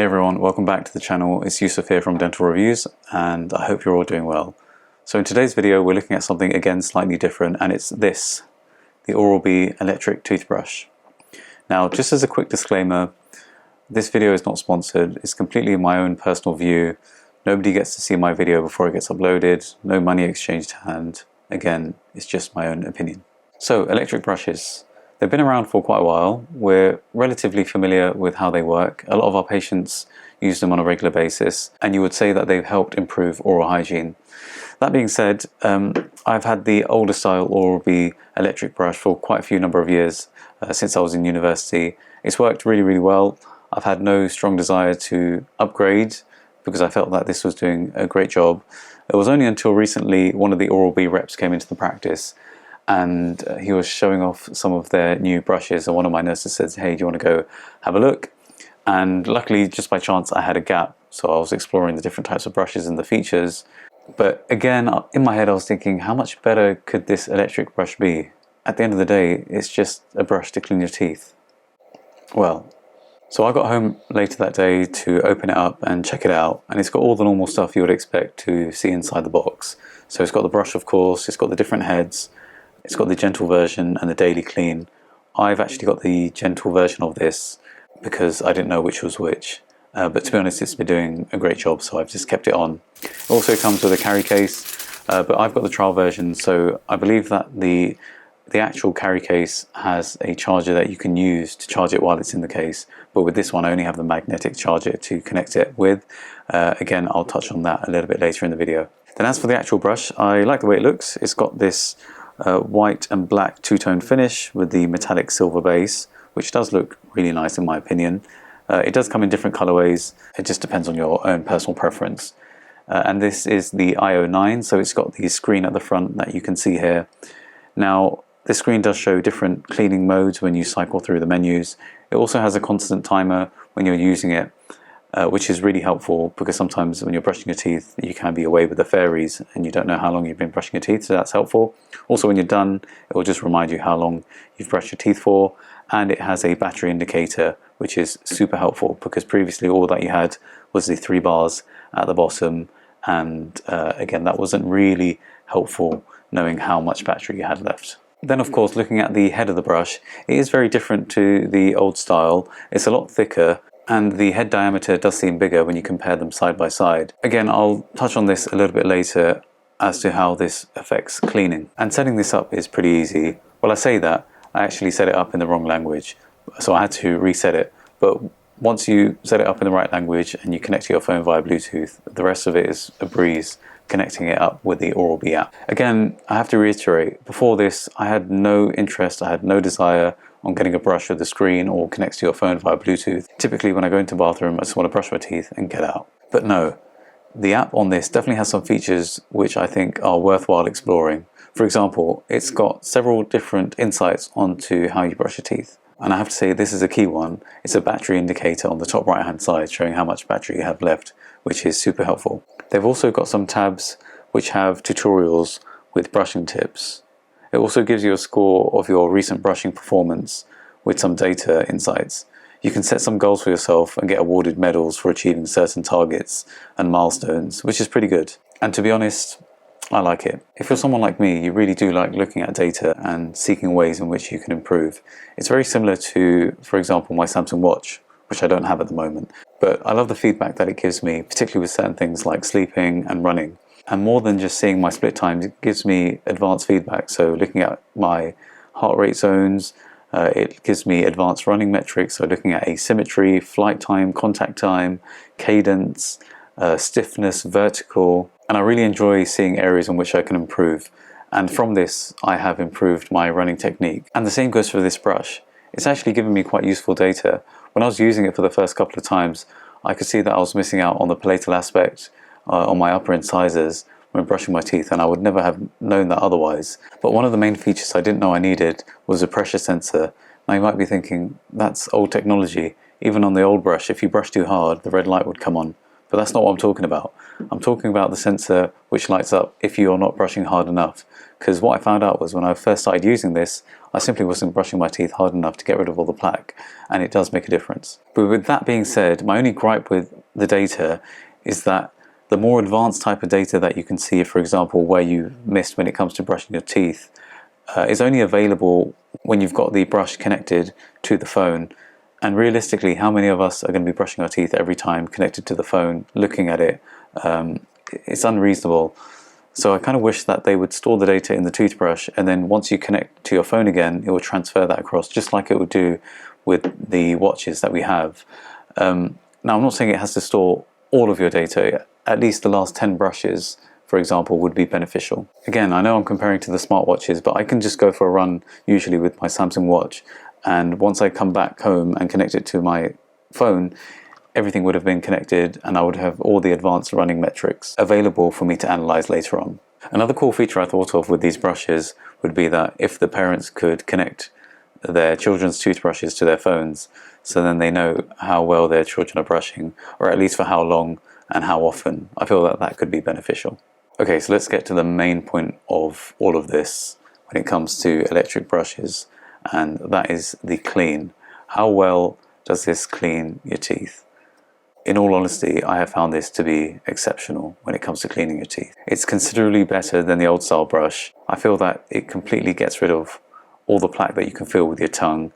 Hey everyone, welcome back to the channel. It's Yusuf here from Dental Reviews, and I hope you're all doing well. So in today's video we're looking at something again slightly different, and it's this, the Oral-B electric toothbrush. Now just as a quick disclaimer, this video is not sponsored, it's completely my own personal view. Nobody gets to see my video before it gets uploaded, no money exchanged hand. Again, it's just my own opinion. So electric brushes. They've been around for quite a while. We're relatively familiar with how they work. A lot of our patients use them on a regular basis, and you would say that they've helped improve oral hygiene. That being said, I've had the older style Oral-B electric brush for quite a few number of years since I was in university. It's worked really well. I've had no strong desire to upgrade because I felt that this was doing a great job. It was only until recently one of the Oral-B reps came into the practice, and he was showing off some of their new brushes, and one of my nurses said, hey, do you want to go have a look? And luckily, just by chance, I had a gap, so I was exploring the different types of brushes and the features. But again, in my head I was thinking, how much better could this electric brush be? At the end of the day, it's just a brush to clean your teeth. Well, so I got home later that day to open it up and check it out, and it's got all the normal stuff you would expect to see inside the box. So it's got the brush, of course, it's got the different heads, it's got the gentle version and the daily clean. I've actually got the gentle version of this because I didn't know which was which. But to be honest, it's been doing a great job, so I've just kept it on. It also comes with a carry case, but I've got the trial version, so I believe that the actual carry case has a charger that you can use to charge it while it's in the case. But with this one, I only have the magnetic charger to connect it with. Again, I'll touch on that a little bit later in the video. Then as for the actual brush, I like the way it looks. It's got this white and black two-tone finish with the metallic silver base, which does look really nice in my opinion. It does come in different colorways, it just depends on your own personal preference. And this is the IO9, so it's got the screen at the front that you can see here. Now, this screen does show different cleaning modes when you cycle through the menus. It also has a constant timer when you're using it, which is really helpful because sometimes when you're brushing your teeth you can be away with the fairies and you don't know how long you've been brushing your teeth, so that's helpful. Also when you're done, it will just remind you how long you've brushed your teeth for, and it has a battery indicator, which is super helpful because previously all that you had was the 3 bars at the bottom, and again, that wasn't really helpful knowing how much battery you had left. Then of course, looking at the head of the brush, it is very different to the old style. It's a lot thicker, and the head diameter does seem bigger when you compare them side by side. Again, I'll touch on this a little bit later as to how this affects cleaning. And setting this up is pretty easy. Well, I say that, I actually set it up in the wrong language, so I had to reset it. But once you set it up in the right language and you connect to your phone via Bluetooth, the rest of it is a breeze, connecting it up with the Oral-B app. Again, I have to reiterate, before this I had no interest, I had no desire on getting a brush with a screen or connects to your phone via Bluetooth. Typically when I go into the bathroom I just want to brush my teeth and get out. But no, the app on this definitely has some features which I think are worthwhile exploring. For example, it's got several different insights onto how you brush your teeth. And I have to say this is a key one. It's a battery indicator on the top right hand side showing how much battery you have left, which is super helpful. They've also got some tabs which have tutorials with brushing tips. It also gives you a score of your recent brushing performance with some data insights. You can set some goals for yourself and get awarded medals for achieving certain targets and milestones, which is pretty good. And to be honest, I like it. If you're someone like me, you really do like looking at data and seeking ways in which you can improve. It's very similar to, for example, my Samsung Watch, which I don't have at the moment. But I love the feedback that it gives me, particularly with certain things like sleeping and running. And more than just seeing my split times, it gives me advanced feedback. So looking at my heart rate zones, it gives me advanced running metrics. So looking at asymmetry, flight time, contact time, cadence, stiffness, vertical. And I really enjoy seeing areas in which I can improve. And from this, I have improved my running technique. And the same goes for this brush. It's actually given me quite useful data. When I was using it for the first couple of times, I could see that I was missing out on the palatal aspect on my upper incisors when brushing my teeth, and I would never have known that otherwise. But one of the main features I didn't know I needed was a pressure sensor. Now you might be thinking, that's old technology. Even on the old brush, if you brush too hard, the red light would come on. But that's not what I'm talking about. I'm talking about the sensor which lights up if you're not brushing hard enough. Because what I found out was when I first started using this, I simply wasn't brushing my teeth hard enough to get rid of all the plaque, and it does make a difference. But with that being said, my only gripe with the data is that the more advanced type of data that you can see, for example, where you missed when it comes to brushing your teeth, is only available when you've got the brush connected to the phone. And realistically, how many of us are going to be brushing our teeth every time connected to the phone, looking at it? It's unreasonable. So I kind of wish that they would store the data in the toothbrush, and then once you connect to your phone again, it will transfer that across, just like it would do with the watches that we have. Now, I'm not saying it has to store all of your data. At least the last 10 brushes, for example, would be beneficial. Again, I know I'm comparing to the smartwatches, but I can just go for a run usually with my Samsung watch, and once I come back home and connect it to my phone, everything would have been connected and I would have all the advanced running metrics available for me to analyze later on. Another cool feature I thought of with these brushes would be that if the parents could connect their children's toothbrushes to their phones, so then they know how well their children are brushing, or at least for how long and how often. I feel that that could be beneficial. Okay, so let's get to the main point of all of this when it comes to electric brushes, and that is the clean. How well does this clean your teeth? In all honesty, I have found this to be exceptional when it comes to cleaning your teeth. It's considerably better than the old style brush. I feel that it completely gets rid of all the plaque that you can feel with your tongue.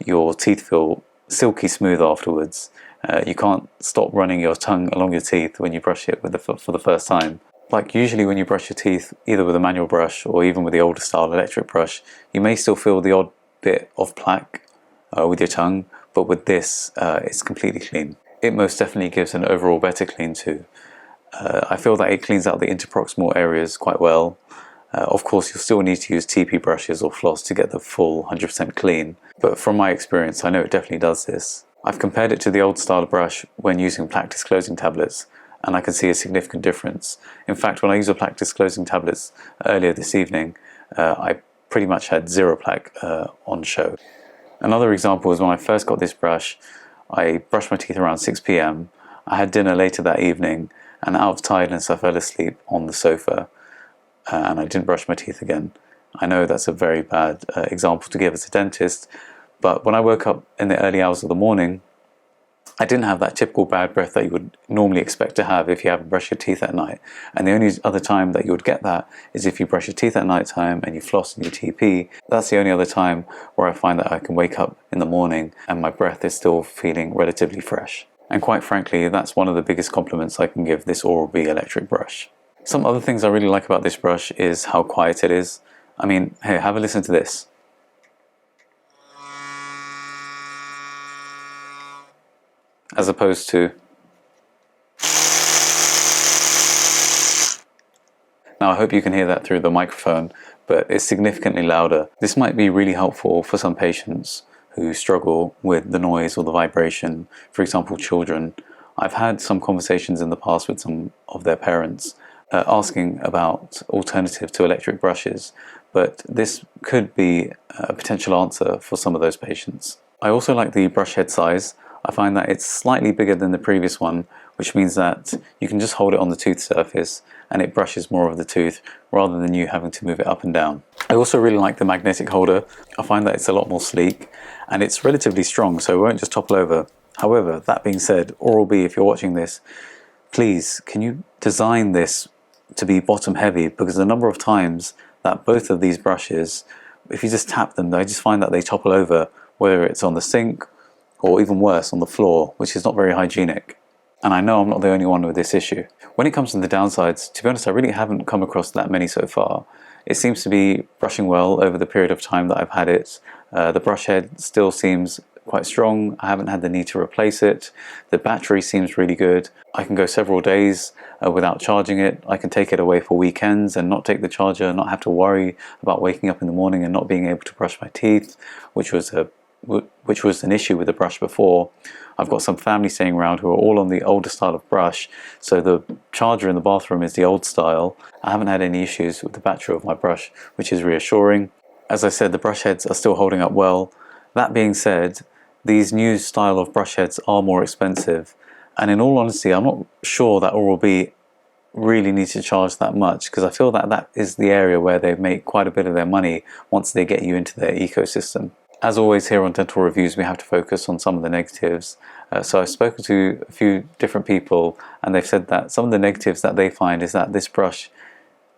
Your teeth feel silky smooth afterwards. You can't stop running your tongue along your teeth when you brush it for the first time. Like usually when you brush your teeth, either with a manual brush or even with the older style electric brush, you may still feel the odd bit of plaque with your tongue, but with this, it's completely clean. It most definitely gives an overall better clean too. I feel that it cleans out the interproximal areas quite well. Of course, you'll still need to use TP brushes or floss to get the full 100% clean, but from my experience, I know it definitely does this. I've compared it to the old style brush when using plaque disclosing tablets, and I can see a significant difference. In fact, when I used the plaque disclosing tablets earlier this evening, I pretty much had zero plaque on show. Another example is when I first got this brush, I brushed my teeth around 6 p.m. I had dinner later that evening, and out of tiredness I fell asleep on the sofa, and I didn't brush my teeth again. I know that's a very bad example to give as a dentist, but when I woke up in the early hours of the morning, I didn't have that typical bad breath that you would normally expect to have if you haven't brushed your teeth at night. And the only other time that you would get that is if you brush your teeth at night time and you floss in your TP. That's the only other time where I find that I can wake up in the morning and my breath is still feeling relatively fresh. And quite frankly, that's one of the biggest compliments I can give this Oral-B electric brush. Some other things I really like about this brush is how quiet it is. I mean, hey, have a listen to this. As opposed to... Now I hope you can hear that through the microphone, but it's significantly louder. This might be really helpful for some patients who struggle with the noise or the vibration, for example children. I've had some conversations in the past with some of their parents asking about alternative to electric brushes, but this could be a potential answer for some of those patients. I also like the brush head size. I find that it's slightly bigger than the previous one, which means that you can just hold it on the tooth surface and it brushes more of the tooth rather than you having to move it up and down. I also really like the magnetic holder. I find that it's a lot more sleek and it's relatively strong, so it won't just topple over. However, that being said, Oral-B, if you're watching this, please, can you design this to be bottom heavy? Because the number of times that both of these brushes, if you just tap them, I just find that they topple over, whether it's on the sink or even worse, on the floor, which is not very hygienic. And I know I'm not the only one with this issue. When it comes to the downsides, to be honest, I really haven't come across that many so far. It seems to be brushing well over the period of time that I've had it. The brush head still seems quite strong. I haven't had the need to replace it. The battery seems really good. I can go several days without charging it. I can take it away for weekends and not take the charger, not have to worry about waking up in the morning and not being able to brush my teeth, which was an issue with the brush before. I've got some family staying around who are all on the older style of brush, so the charger in the bathroom is the old style. I haven't had any issues with the battery of my brush, which is reassuring. As I said, the brush heads are still holding up well. That being said, these new style of brush heads are more expensive, And in all honesty, I'm not sure that Oral-B really need to charge that much, because I feel that that is the area where they make quite a bit of their money once they get you into their ecosystem. As always here on Dental Reviews, we have to focus on some of the negatives. So I've spoken to a few different people, and they've said that some of the negatives that they find is that this brush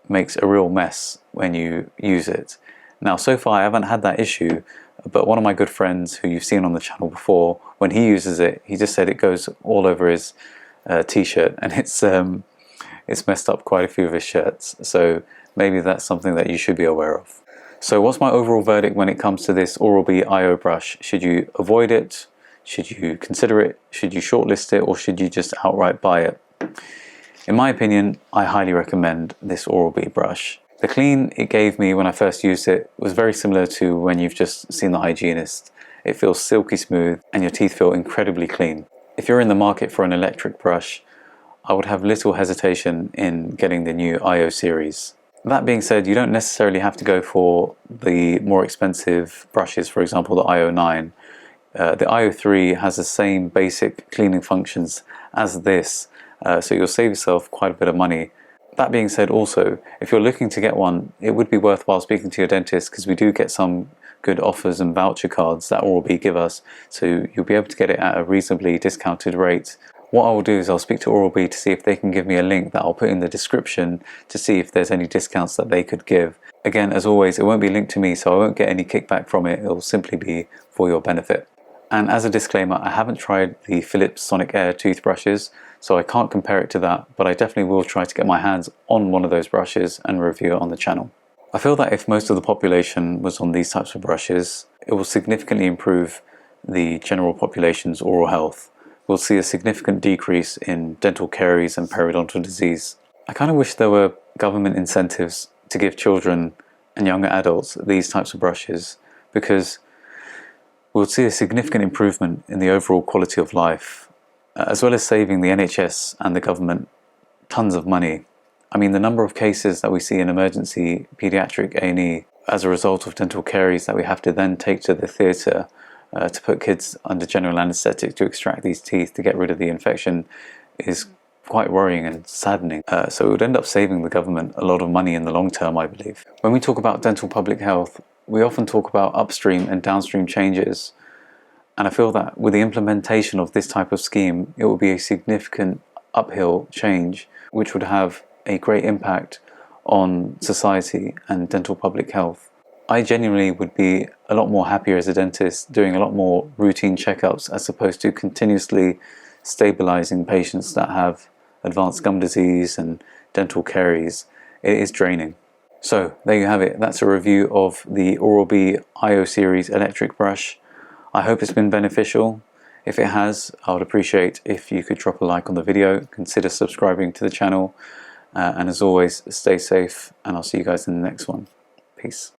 makes a real mess when you use it. Now, so far I haven't had that issue, but one of my good friends who you've seen on the channel before, when he uses it, he just said it goes all over his t-shirt, and it's messed up quite a few of his shirts. So maybe that's something that you should be aware of. So what's my overall verdict when it comes to this Oral-B IO brush? Should you avoid it? Should you consider it? Should you shortlist it? Or should you just outright buy it? In my opinion, I highly recommend this Oral-B brush. The clean it gave me when I first used it was very similar to when you've just seen the hygienist. It feels silky smooth and your teeth feel incredibly clean. If you're in the market for an electric brush, I would have little hesitation in getting the new IO series. That being said, you don't necessarily have to go for the more expensive brushes, for example the IO9. The IO3 has the same basic cleaning functions as this, so you'll save yourself quite a bit of money. That being said, also, if you're looking to get one, it would be worthwhile speaking to your dentist, because we do get some good offers and voucher cards that Oral-B give us, so you'll be able to get it at a reasonably discounted rate. What I will do is I'll speak to Oral-B to see if they can give me a link that I'll put in the description to see if there's any discounts that they could give. Again, as always, it won't be linked to me, so I won't get any kickback from it. It'll simply be for your benefit. And as a disclaimer, I haven't tried the Philips Sonic Air toothbrushes, so I can't compare it to that, but I definitely will try to get my hands on one of those brushes and review it on the channel. I feel that if most of the population was on these types of brushes, it will significantly improve the general population's oral health. We'll see a significant decrease in dental caries and periodontal disease. I kind of wish there were government incentives to give children and younger adults these types of brushes, because we'll see a significant improvement in the overall quality of life, as well as saving the NHS and the government tons of money. I mean, the number of cases that we see in emergency paediatric A&E as a result of dental caries that we have to then take to the theatre to put kids under general anaesthetic to extract these teeth to get rid of the infection is quite worrying and saddening. So it would end up saving the government a lot of money in the long term, I believe. When we talk about dental public health, we often talk about upstream and downstream changes, and I feel that with the implementation of this type of scheme, it will be a significant uphill change which would have a great impact on society and dental public health. I genuinely would be a lot more happier as a dentist doing a lot more routine checkups as opposed to continuously stabilizing patients that have advanced gum disease and dental caries. It is draining. So there you have it. That's a review of the Oral-B IO series electric brush. I hope it's been beneficial. If it has, I would appreciate if you could drop a like on the video, consider subscribing to the channel, and as always, stay safe, and I'll see you guys in the next one. Peace.